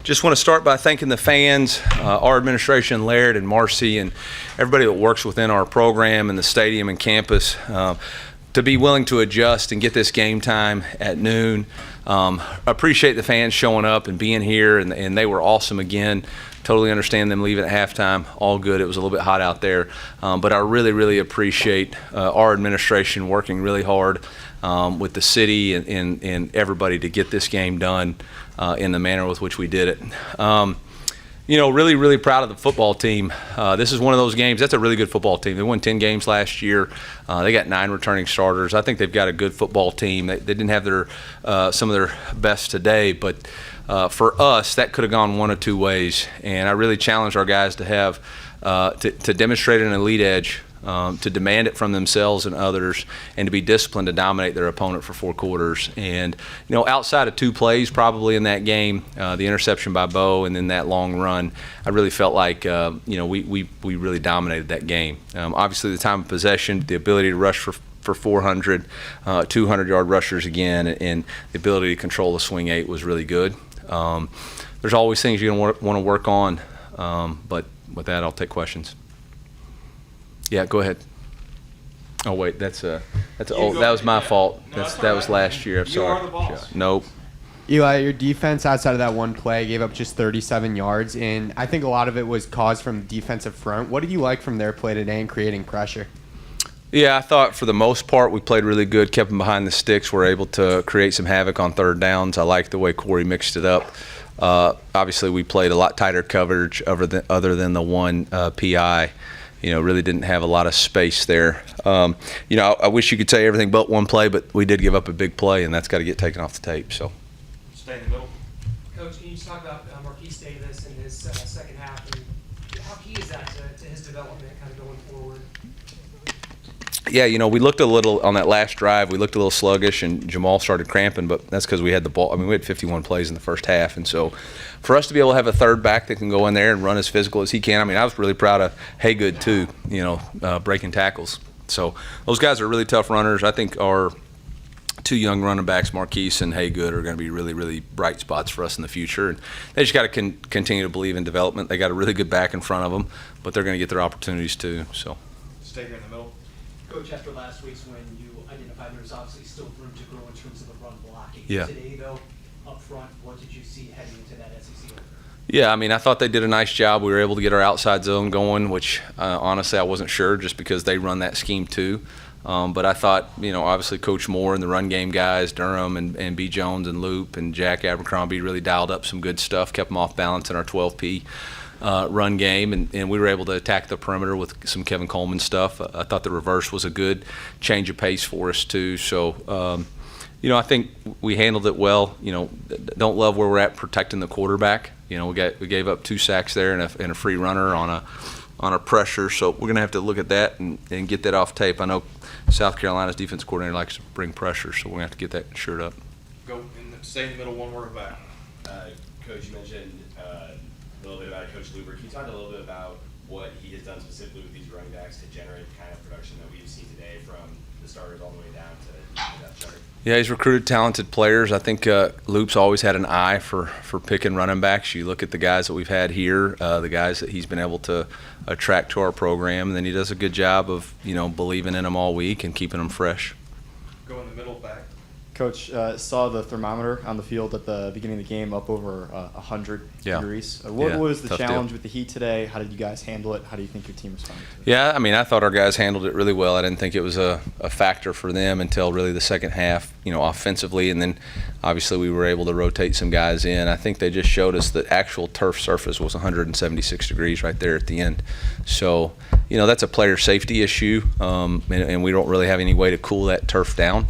Just want to start by thanking the fans, our administration, Laird and Marcy, and everybody that works within our program and the stadium and campus to be willing to adjust and get this game time at noon. Appreciate the fans showing up and being here, and they were awesome again. Totally understand them leaving at halftime. All good. It was a little bit hot out there. But I really, really appreciate our administration working really hard with the city and everybody to get this game done in the manner with which we did it. Really, really proud of the football team. This is one of those games. That's a really good football team. They won 10 games last year. They got 9 returning starters. I think they've got a good football team. They didn't have some of their best today, but for us, that could have gone one of two ways. And I really challenge our guys to have to demonstrate an elite edge, to demand it from themselves and others, and to be disciplined to dominate their opponent for 4 quarters. And outside of 2 plays probably in that game, the interception by Bo and then that long run, I really felt like we really dominated that game. Obviously, the time of possession, the ability to rush for 400, 200-yard rushers again, and the ability to control the swing 8 was really good. There's always things you're going to want to work on, but with that, I'll take questions. Yeah, go ahead. Oh wait, that's old. That was my fault. That was last year. I'm sorry. You are the boss. Nope. Eli, your defense outside of that one play gave up just 37 yards, and I think a lot of it was caused from the defensive front. What did you like from their play today in creating pressure? Yeah, I thought for the most part we played really good, kept them behind the sticks, were able to create some havoc on 3rd downs. I liked the way Corey mixed it up. Obviously, we played a lot tighter coverage other than the one PI. Really didn't have a lot of space there. I wish you could say everything but one play, but we did give up a big play, and that's got to get taken off the tape. So, stay in the middle. Coach, can you just talk about Marquise Davis and his second half, and how key is that to his development kind of going forward? Yeah, we looked a little on that last drive. We looked a little sluggish, and Jamal started cramping, but that's because we had the ball. I mean, we had 51 plays in the first half, and so for us to be able to have a third back that can go in there and run as physical as he can, I mean, I was really proud of Haygood too, breaking tackles. So those guys are really tough runners. I think our 2 young running backs, Marquise and Haygood, are going to be really, really bright spots for us in the future. And they just got to continue to believe in development. They got a really good back in front of them, but they're going to get their opportunities too. So, stay here in the middle. Coach, after last week's win, you identified there was obviously still room to grow in terms of the run blocking. Yeah. Today, though, up front, what did you see heading into that SEC opener? Yeah, I mean, I thought they did a nice job. We were able to get our outside zone going, which honestly I wasn't sure just because they run that scheme too. But I thought, obviously Coach Moore and the run game guys, Durham and B. Jones and Loop and Jack Abercrombie really dialed up some good stuff, kept them off balance in our 12P. Run game, and we were able to attack the perimeter with some Kevin Coleman stuff. I thought the reverse was a good change of pace for us too. So, I think we handled it well. Don't love where we're at protecting the quarterback. We gave up 2 sacks there and a free runner on a pressure. So we're gonna have to look at that and get that off tape. I know South Carolina's defense coordinator likes to bring pressure, so we're gonna have to get that shored up. Stay in the middle. One word back. Coach, you mentioned a little bit about Coach Luber. Can you talk a little bit about what he has done specifically with these running backs to generate the kind of production that we've seen today from the starters all the way down to that chart? Yeah, he's recruited talented players. I think Loop's always had an eye for picking running backs. You look at the guys that we've had here, the guys that he's been able to attract to our program, and then he does a good job of believing in them all week and keeping them fresh. Go in the middle back. Coach, saw the thermometer on the field at the beginning of the game up over 100 degrees. What was the challenge with the heat today? How did you guys handle it? How do you think your team responded to it? Yeah, I mean, I thought our guys handled it really well. I didn't think it was a factor for them until really the second half, offensively, and then obviously we were able to rotate some guys in. I think they just showed us that actual turf surface was 176 degrees right there at the end. So, that's a player safety issue, and we don't really have any way to cool that turf down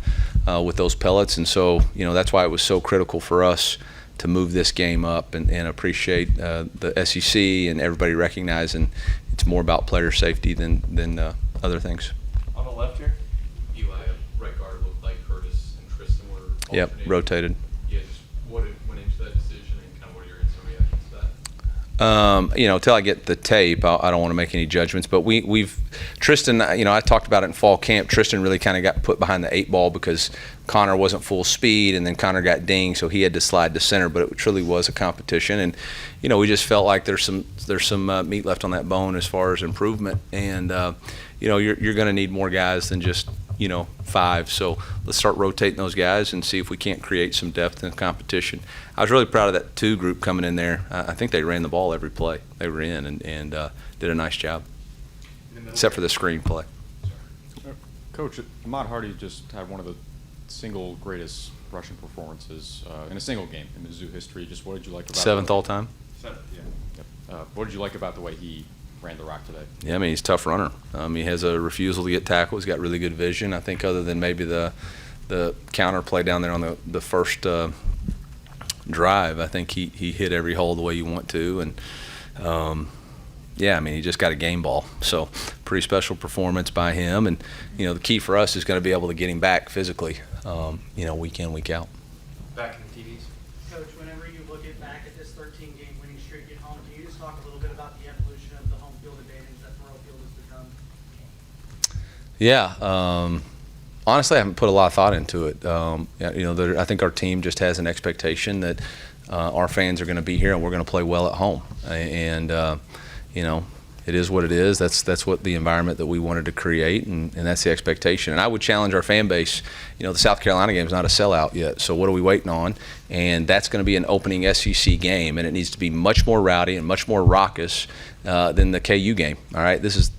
with those pellets, and so that's why it was so critical for us to move this game up and appreciate the SEC and everybody recognizing it's more about player safety than other things. On the left here. Eli, right guard looked like Curtis and Tristan were alternating. Yep, rotated. Yeah, just what went into that decision and kind of what are your instant reactions to Till I get the tape, I don't want to make any judgments. But Tristan, I talked about it in fall camp. Tristan really kind of got put behind the 8 ball because Connor wasn't full speed, and then Connor got dinged, so he had to slide to center. But it truly was a competition, and we just felt like there's some meat left on that bone as far as improvement. And you're going to need more guys than just 5. So let's start rotating those guys and see if we can't create some depth in the competition. I was really proud of that 2 group coming in there. I think they ran the ball every play they were in and did a nice job, except for the screen play. Coach, Ahmad Hardy just had one of the single greatest rushing performances in a single game in Mizzou history. Just what did you like about 7th all time? 7th, yeah. What did you like about the way he ran the rock today? Yeah, I mean, he's a tough runner. He has a refusal to get tackled. He's got really good vision. I think other than maybe the counter play down there on the first drive, I think he hit every hole the way you want to. And, he just got a game ball. So pretty special performance by him. And, the key for us is going to be able to get him back physically, week in, week out. Back in the TVs. Coach, whenever you look back at this 13-game winning streak at home, can you just talk a little bit about the evolution of the home field advantage that Pearl Field has become? Yeah. Honestly, I haven't put a lot of thought into it. I think our team just has an expectation that our fans are going to be here and we're going to play well at home. And it is what it is. That's what the environment that we wanted to create, and that's the expectation. And I would challenge our fan base. The South Carolina game is not a sellout yet, so what are we waiting on? And that's going to be an opening SEC game, and it needs to be much more rowdy and much more raucous than the KU game. All right, this is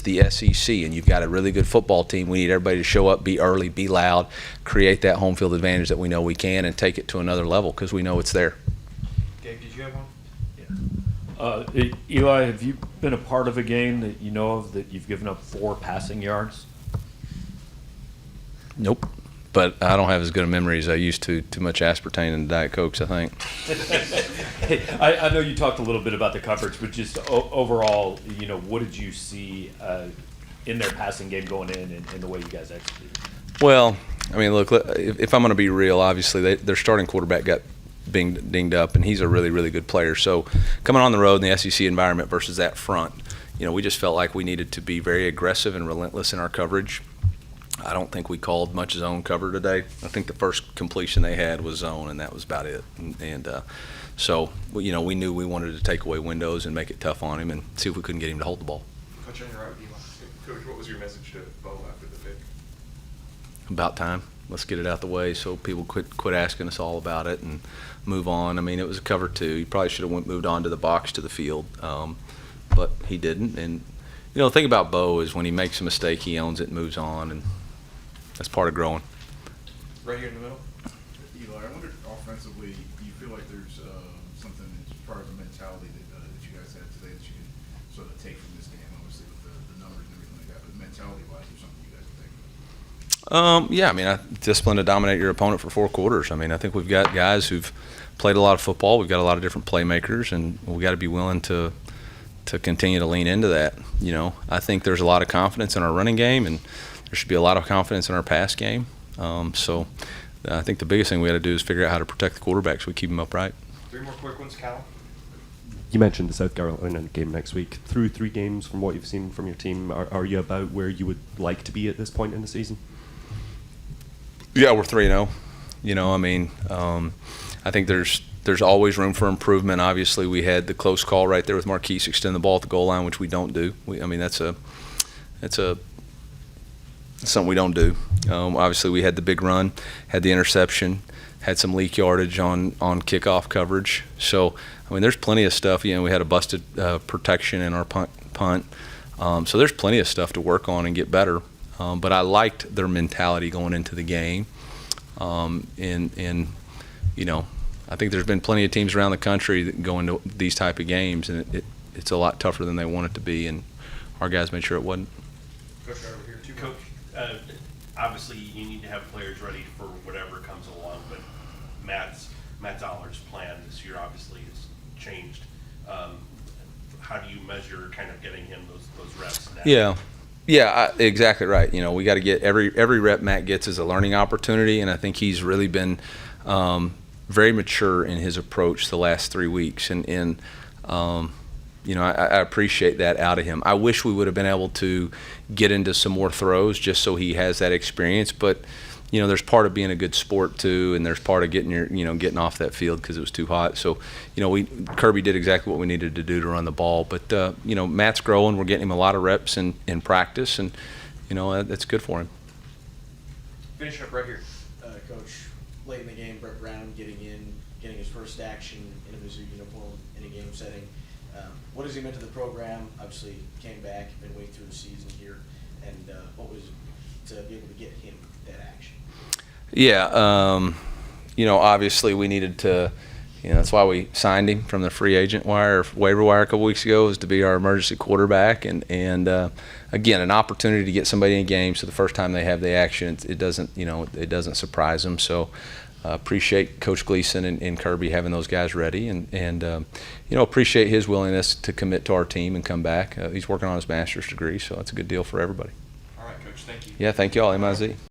the SEC, and you've got a really good football team. We need everybody to show up, be early, be loud, create that home field advantage that we know we can, and take it to another level because we know it's there. Gabe, did you have one? Eli, have you been a part of a game that you know of that you've given up 4 passing yards? Nope. But I don't have as good a memory as I used to. Too much aspartame and Diet Cokes, I think. Hey, I know you talked a little bit about the coverage, but just overall, what did you see in their passing game going in and the way you guys executed? Well, I mean, look, if I'm going to be real, obviously their starting quarterback got dinged up, and he's a really, really good player. So coming on the road in the SEC environment versus that front, we just felt like we needed to be very aggressive and relentless in our coverage. I don't think we called much zone cover today. I think the first completion they had was zone, and that was about it. So we knew we wanted to take away windows and make it tough on him and see if we couldn't get him to hold the ball. Coach, on your right with Eli. Coach, what was your message to Bo after the pick? About time. Let's get it out the way so people quit asking us all about it and move on. I mean, it was a cover 2. He probably should have moved on to the box to the field, but he didn't. And the thing about Bo is when he makes a mistake, he owns it and moves on, and that's part of growing. Right here in the middle. Eli, I wonder offensively, do you feel like there's something as far as the mentality that you guys had today that you can sort of take from this game, obviously with the numbers and everything like that, but mentality-wise, there's something you guys are taking? Discipline to dominate your opponent for 4 quarters. I mean, I think we've got guys who've played a lot of football. We've got a lot of different playmakers, and we've got to be willing to continue to lean into that. I think there's a lot of confidence in our running game, and there should be a lot of confidence in our pass game. So I think the biggest thing we got to do is figure out how to protect the quarterback so we keep them upright. 3 more quick ones, Callum. You mentioned the South Carolina game next week. Through 3 games, from what you've seen from your team, are you about where you would like to be at this point in the season? Yeah, we're 3-0. I think there's always room for improvement. Obviously, we had the close call right there with Marquise extend the ball at the goal line, which we don't do. That's something we don't do. Obviously, we had the big run, had the interception, had some leak yardage on kickoff coverage. So, there's plenty of stuff. We had a busted protection in our punt. So there's plenty of stuff to work on and get better. But I liked their mentality going into the game. I think there's been plenty of teams around the country that go into these type of games, and it's a lot tougher than they want it to be, and our guys made sure it wasn't. Coach, right over here. Coach, obviously you need to have players ready for whatever comes along, but Matt Dollar's plan this year obviously has changed. How do you measure kind of getting him those reps now? Yeah, exactly right. We got to get every rep Matt gets is a learning opportunity, and I think he's really been very mature in his approach the last 3 weeks. And You know, I appreciate that out of him. I wish we would have been able to get into some more throws just so he has that experience. But, you know, there's part of being a good sport too, and there's part of getting off that field because it was too hot. So, you know, Kirby did exactly what we needed to do to run the ball. But, you know, Matt's growing. We're getting him a lot of reps in practice, and, you know, that's good for him. Finish up right here. Coach, late in the game, Brett Brown getting his first action in a Mizzou uniform in a game setting. What has he meant to the program? Obviously, came back, been way through the season here, and what was to be able to get him that action? Yeah, you know, obviously we needed to, you know, that's why we signed him from the free agent waiver wire a couple weeks ago, was to be our emergency quarterback, and again, an opportunity to get somebody in game. So the first time they have the action, it doesn't surprise them. So appreciate Coach Gleason and Kirby having those guys ready, and you know, appreciate his willingness to commit to our team and come back. He's working on his master's degree, so that's a good deal for everybody. All right, Coach. Thank you. Yeah, thank you all. MIZ.